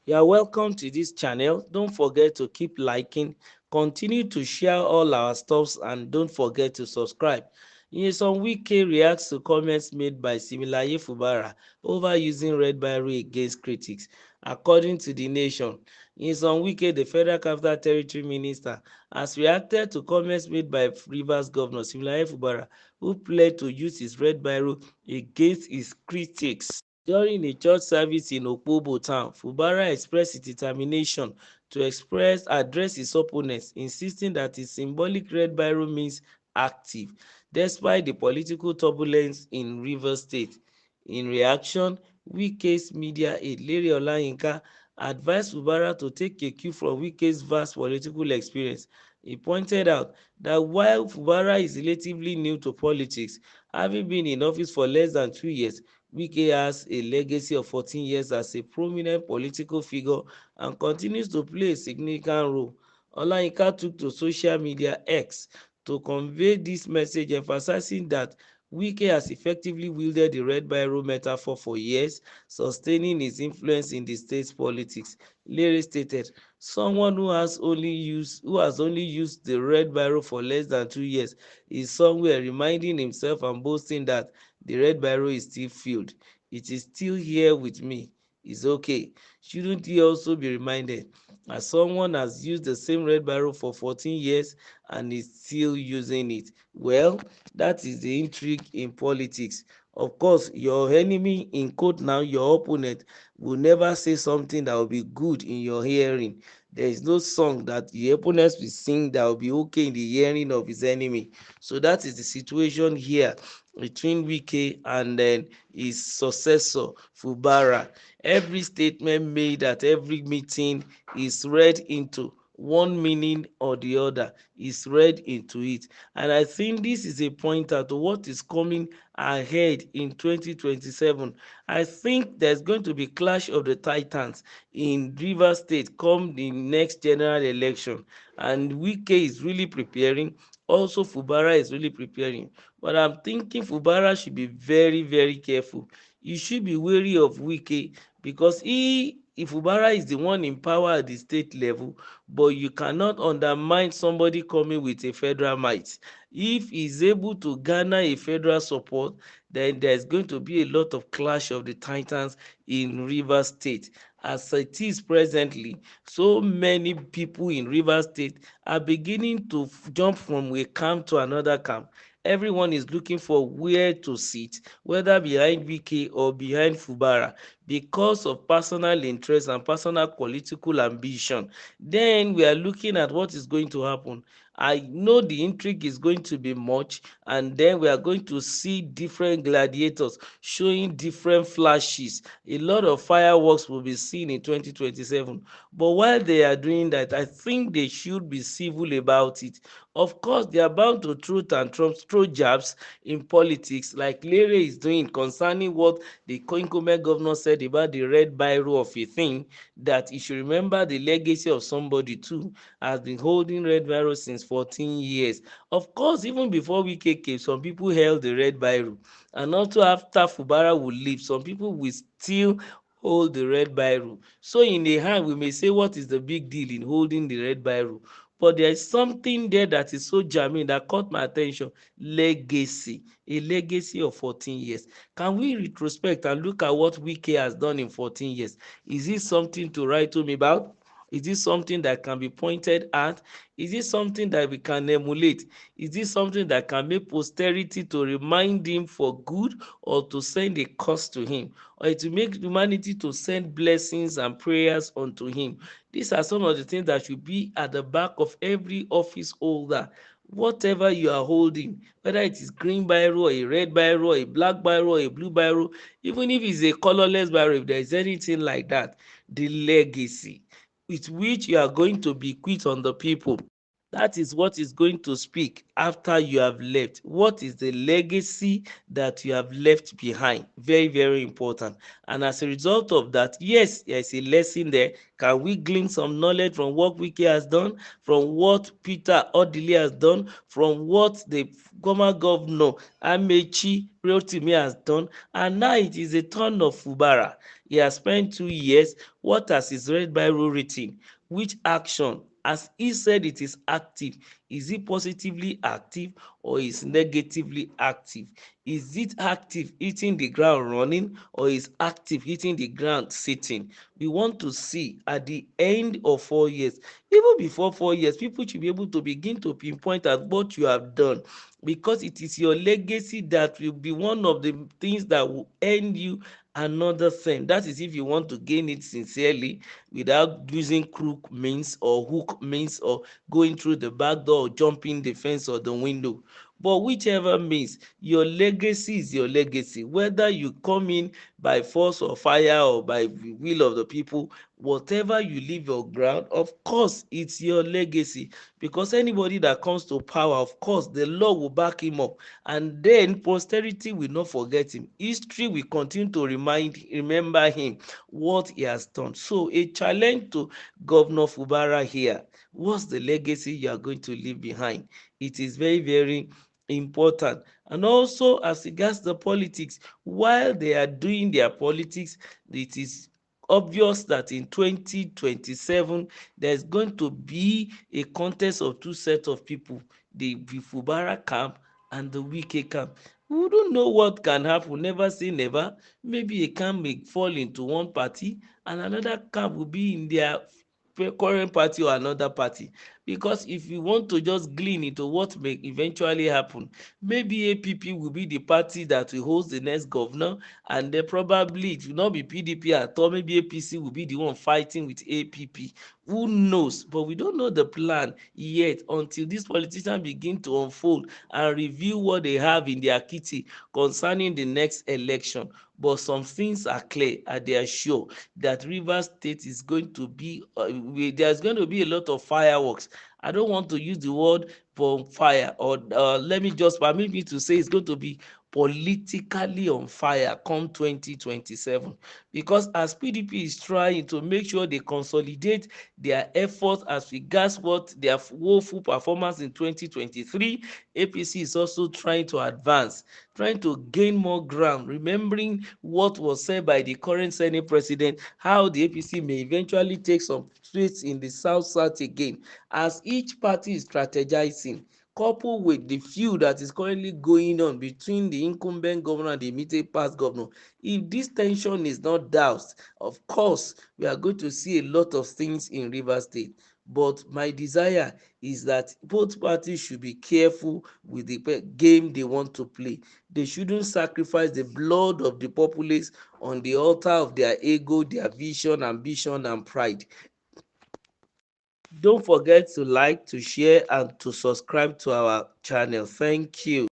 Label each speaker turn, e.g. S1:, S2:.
S1: You are welcome to this channel. Don't forget to keep liking, continue to share all our stuffs, and don't forget to subscribe. Some Wike reacts to comments made by Similaye Fubara over using Red Biro against critics. According to The Nation, some Wike, the Federal Capital Territory Minister, has reacted to comments made by Rivers Governor Similaye Fubara, who pledged to use his Red Biro against his critics. During a church service in Okpobo town, Fubara expressed his determination to address his opponents, insisting that his symbolic red biro means active, despite the political turbulence in Rivers State. In reaction, Wike's media aide Larry Olayinka advised Fubara to take a cue from Wike's vast political experience. He pointed out that while Fubara is relatively new to politics, having been in office for less than 2 years, Wike has a legacy of 14 years as a prominent political figure and continues to play a significant role. Olayinka took to social media X to convey this message, emphasizing that Wike has effectively wielded the red biro metaphor for years, sustaining his influence in the state's politics. Larry stated, "Someone who has only used the red biro for less than 2 years is somewhere reminding himself and boasting that the red biro is still filled. It is still here with me. It's okay. Shouldn't he also be reminded, as someone has used the same red biro for 14 years and is still using it?" Well, that is the intrigue in politics. Of course, your enemy, in quote now, your opponent, will never say something that will be good in your hearing. There is no song that the opponents will sing that will be okay in the hearing of his enemy. So that is the situation here between Wike and then his successor Fubara. Every statement made at every meeting is read into one meaning or the other, is read into it. And I think this is a pointer to what is coming ahead in 2027. I think there's going to be clash of the titans in Rivers State come the next general election, and Wike is really preparing. Also, Fubara is really preparing. But I'm thinking Fubara should be very, very careful. You should be wary of Wike, because if Fubara is the one in power at the state level, but you cannot undermine somebody coming with a federal might. If he's able to garner a federal support, then there's going to be a lot of clash of the titans in Rivers State. As it is presently, so many people in Rivers State are beginning to jump from a camp to another camp. Everyone is looking for where to sit, whether behind Wike or behind Fubara, because of personal interest and personal political ambition. Then we are looking at what is going to happen. I know the intrigue is going to be much, and then we are going to see different gladiators showing different flashes. A lot of fireworks will be seen in 2027. But while they are doing that, I think they should be civil about it. Of course, they are bound to throw tantrums, throw jabs in politics, like Larry is doing concerning what the incumbent governor said about the red biro of a thing, that you should remember the legacy of somebody too has been holding red biro since 14 years. Of course, even before Wike came, some people held the red biro, and also after Fubara will leave, some people will still hold the red biro. So in a hand, we may say, what is the big deal in holding the red biro? But there is something there that is so germane that caught my attention. Legacy. A legacy of 14 years. Can we retrospect and look at what Wike has done in 14 years? Is it something to write home about? Is this something that can be pointed at? Is this something that we can emulate? Is this something that can make posterity to remind him for good, or to send a curse to him, or to make humanity to send blessings and prayers unto him? These are some of the things that should be at the back of every office holder. Whatever you are holding, whether it is green biro, a red biro, a black biro, a blue biro, even if it's a colorless biro, if there is anything like that, the legacy with which you are going to bequeath on the people That is what is going to speak after you have left. What is the legacy that you have left behind? Very, very important. And as a result of that, yes, there is a lesson there. Can we glean some knowledge from what Wike has done, from what Peter Odili has done, from what the former governor Amechi Rotimi has done? And now it is a turn of Fubara. He has spent 2 years. What has his red Bible written? Which action, as he said, it is active? Is it positively active or is negatively active? Is it active hitting the ground running or is active hitting the ground sitting? We want to see at the end of 4 years, even before 4 years, people should be able to begin to pinpoint at what you have done, because it is your legacy that will be one of the things that will earn you another thing. That is if you want to gain it sincerely without using crook means or hook means or going through the back door or jumping the fence or the window. But whichever means, your legacy is your legacy. Whether you come in by force or fire or by the will of the people, whatever you leave your ground, of course, it's your legacy. Because anybody that comes to power, of course, the law will back him up. And then posterity will not forget him. History will continue to remember him, what he has done. So a challenge to Governor Fubara here. What's the legacy you are going to leave behind? It is very, very important. And also, as regards the politics, while they are doing their politics, it is obvious that in 2027 there's going to be a contest of two sets of people, the Fubara camp and the Wike camp. We don't know what can happen, never say never. Maybe a camp may fall into one party and another camp will be in their current party or another party. Because if you want to just glean into what may eventually happen, maybe APP will be the party that will host the next governor, and then probably it will not be PDP at all. Maybe APC will be the one fighting with APP. Who knows? But we don't know the plan yet until these politicians begin to unfold and review what they have in their kitty concerning the next election. But some things are clear and they are sure that Rivers State is going to be, there's going to be a lot of fireworks. I don't want to use the word bonfire, or let me just permit me to say it's going to be politically on fire come 2027, because as PDP is trying to make sure they consolidate their efforts as regards what their woeful performance in 2023, APC is also trying to advance, trying to gain more ground, remembering what was said by the current Senate president, how the APC may eventually take some states in the South again. As each party is strategizing, coupled with the feud that is currently going on between the incumbent governor and the immediate past governor, if this tension is not doused, of course, we are going to see a lot of things in Rivers State. But my desire is that both parties should be careful with the game they want to play. They shouldn't sacrifice the blood of the populace on the altar of their ego, their vision, ambition, and pride. Don't forget to like, to share, and to subscribe to our channel. Thank you.